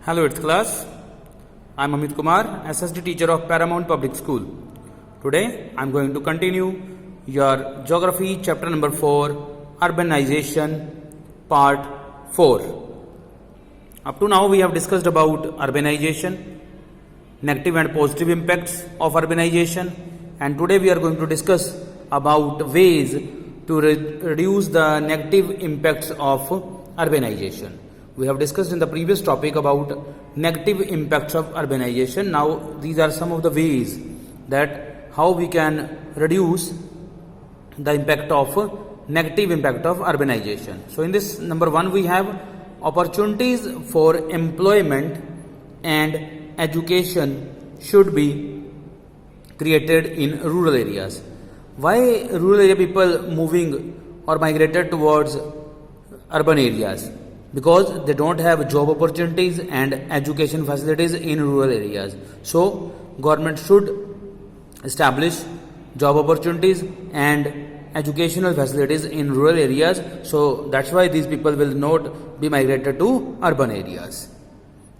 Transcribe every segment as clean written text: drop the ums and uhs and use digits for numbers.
Hello, it's class. I'm Amit Kumar, SSD teacher of Paramount Public School. Today, I'm going to continue your Geography chapter number 4, Urbanization, part 4. Up to now, we have discussed about urbanization, negative and positive impacts of urbanization, and today we are going to discuss about ways to reduce the negative impacts of urbanization. We have discussed in the previous topic about negative impacts of urbanization. Now these are some of the ways that how we can reduce the impact of negative impact of urbanization. So in this number 1 we have opportunities for employment and education should be created in rural areas. Why rural area people moving or migrated towards urban areas? Because they don't have job opportunities and education facilities in rural areas. So government should establish job opportunities and educational facilities in rural areas. So that's why these people will not be migrated to urban areas.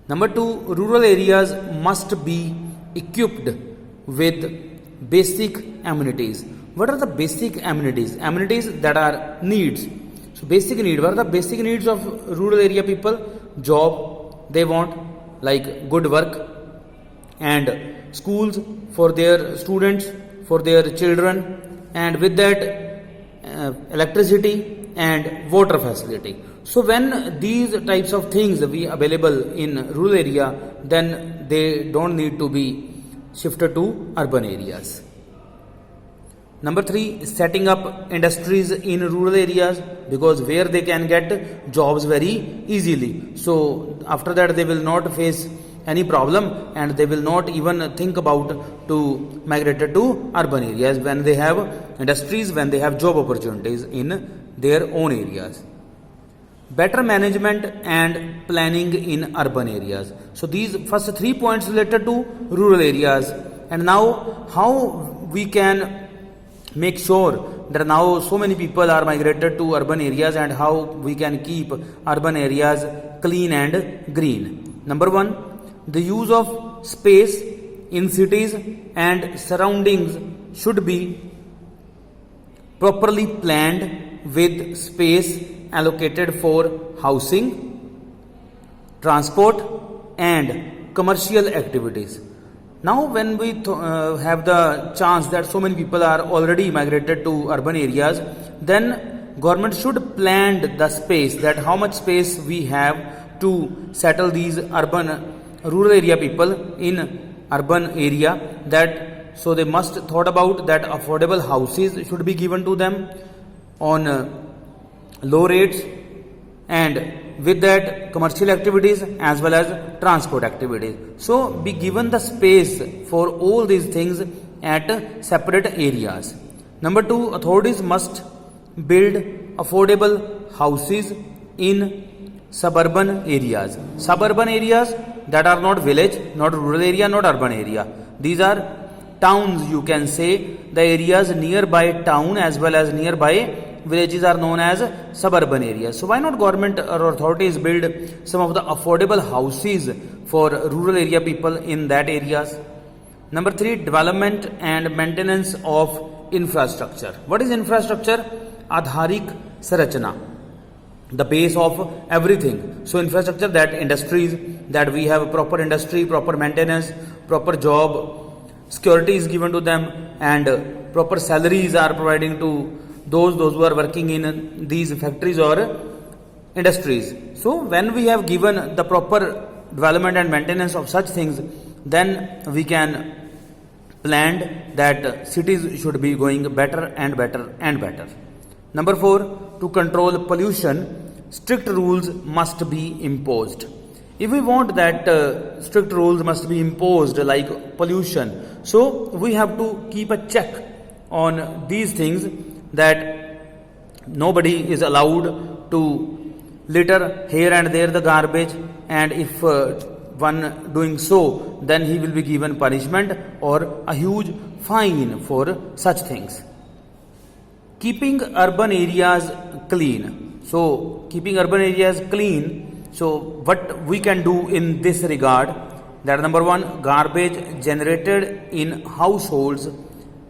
Number 2, rural areas must be equipped with basic amenities. What are the basic amenities? Amenities that are needs. So basic need, what are the basic needs of rural area people? Job, they want like good work, and schools for their students, for their children, and with that electricity and water facility. So when these types of things be available in rural area, then they don't need to be shifted to urban areas. Number 3, setting up industries in rural areas, because where they can get jobs very easily. So after that they will not face any problem and they will not even think about to migrate to urban areas when they have industries, when they have job opportunities in their own areas. Better management and planning in urban areas. So these first 3 points related to rural areas, and now how we can make sure that now so many people are migrated to urban areas and how we can keep urban areas clean and green. Number 1, the use of space in cities and surroundings should be properly planned with space allocated for housing, transport and commercial activities. Now when we have the chance that so many people are already migrated to urban areas, then government should plan the space, that how much space we have to settle these rural area people in urban area, that so they must thought about that affordable houses should be given to them on low rates, and with that commercial activities as well as transport activities. So be given the space for all these things at separate areas. Number 2, authorities must build affordable houses in suburban areas. Suburban areas that are not village, not rural area, not urban area. These are towns, you can say. The areas nearby town as well as nearby villages are known as suburban areas. So why not government or authorities build some of the affordable houses for rural area people in that areas? Number 3, development and maintenance of infrastructure. What is infrastructure? Adharik Sarachana, the base of everything. So infrastructure, that industries, that we have proper industry, proper maintenance, proper job, security is given to them, and proper salaries are providing to those who are working in these factories or industries. So when we have given the proper development and maintenance of such things, then we can plan that cities should be going better and better and better. Number 4, to control pollution, strict rules must be imposed. If we want that strict rules must be imposed like pollution, so we have to keep a check on these things, that nobody is allowed to litter here and there the garbage, and if one doing so, then he will be given punishment or a huge fine for such things. Keeping urban areas clean. So keeping urban areas clean So what we can do in this regard, that number one, garbage generated in households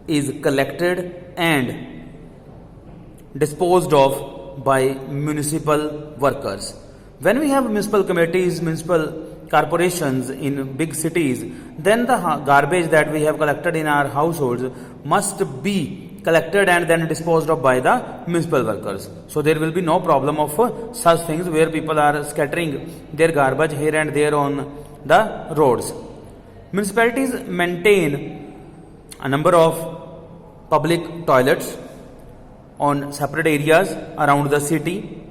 is collected and disposed of by municipal workers. When we have municipal committees, municipal corporations in big cities, then the garbage that we have collected in our households must be collected and then disposed of by the municipal workers. So there will be no problem of such things where people are scattering their garbage here and there on the roads. Municipalities maintain a number of public toilets on separate areas around the city,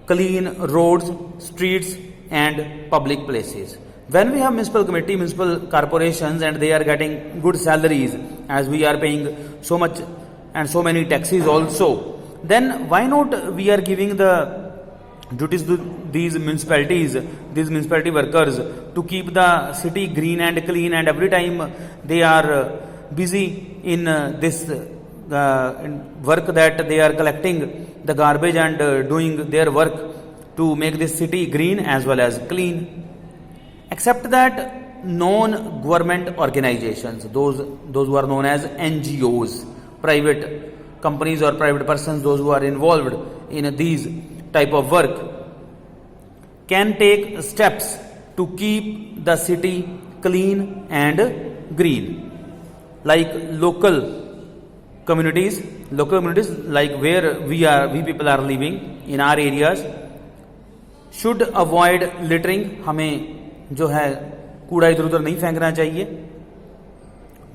clean roads, streets and public places. When we have municipal committee, municipal corporations, and they are getting good salaries, as we are paying so much and so many taxes also, then why not we are giving the duties to these municipalities, these municipality workers, to keep the city green and clean, and every time they are busy in this work that they are collecting the garbage and doing their work to make this city green as well as clean. Except that non-government organizations, those who are known as NGOs, private companies or private persons, those who are involved in these type of work, can take steps to keep the city clean and green. Like local communities like where we people are living in our areas, should avoid littering. हमें जो है कूड़ा इधर उधर नहीं फेंकना चाहिए.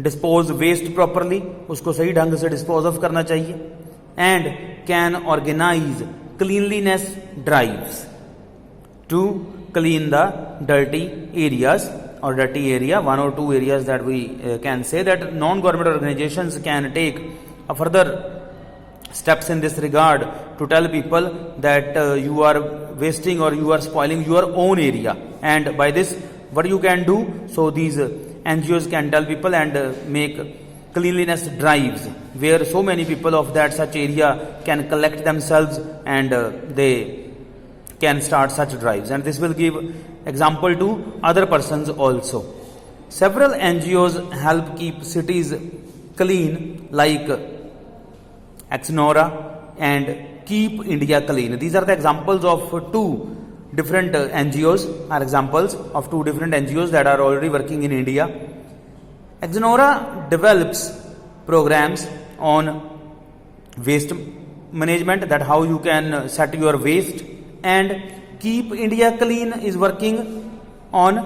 Dispose waste properly, उसको सही ढंग से डिस्पोज ऑफ करना चाहिए. And can organise cleanliness drives to clean the dirty areas or dirty area, one or two areas that we can say that non-government organizations can take a further steps in this regard to tell people that you are wasting or you are spoiling your own area, and by this what you can do, so these NGOs can tell people and make cleanliness drives where so many people of that such area can collect themselves and they can start such drives, and this will give example to other persons also. Several NGOs help keep cities clean like Exnora and Keep India Clean. These are the examples of two different NGOs, are examples of two different NGOs that are already working in India. Exnora develops programs on waste management, that how you can set your waste, and Keep India Clean is working on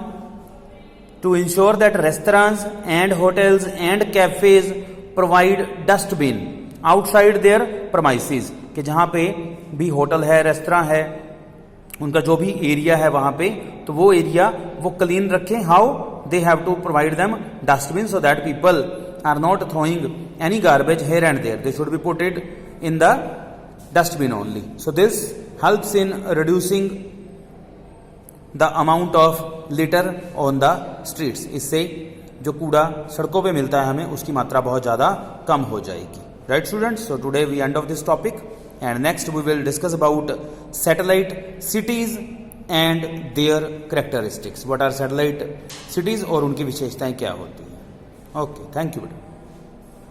to ensure that restaurants and hotels and cafes provide dustbin outside their premises, कि जहाँ पे भी hotel है, restaurant है, उनका जो भी area है वहाँ पे, तो वो एरिया वो क्लीन रखें. How they have to provide them dustbin so that people are not throwing any garbage here and there. They should be put it in the dustbin only. So this helps in reducing the amount of litter on the streets. इससे जो कूड़ा सड़कों पे मिलता है हमें, उसकी मात्रा बहुत ज़्यादा कम हो जाएगी. Right students? So today we end of this topic, and next we will discuss about satellite cities and their characteristics. What are satellite cities और उनकी विशेषताएं क्या होती हैं. Okay, thank you.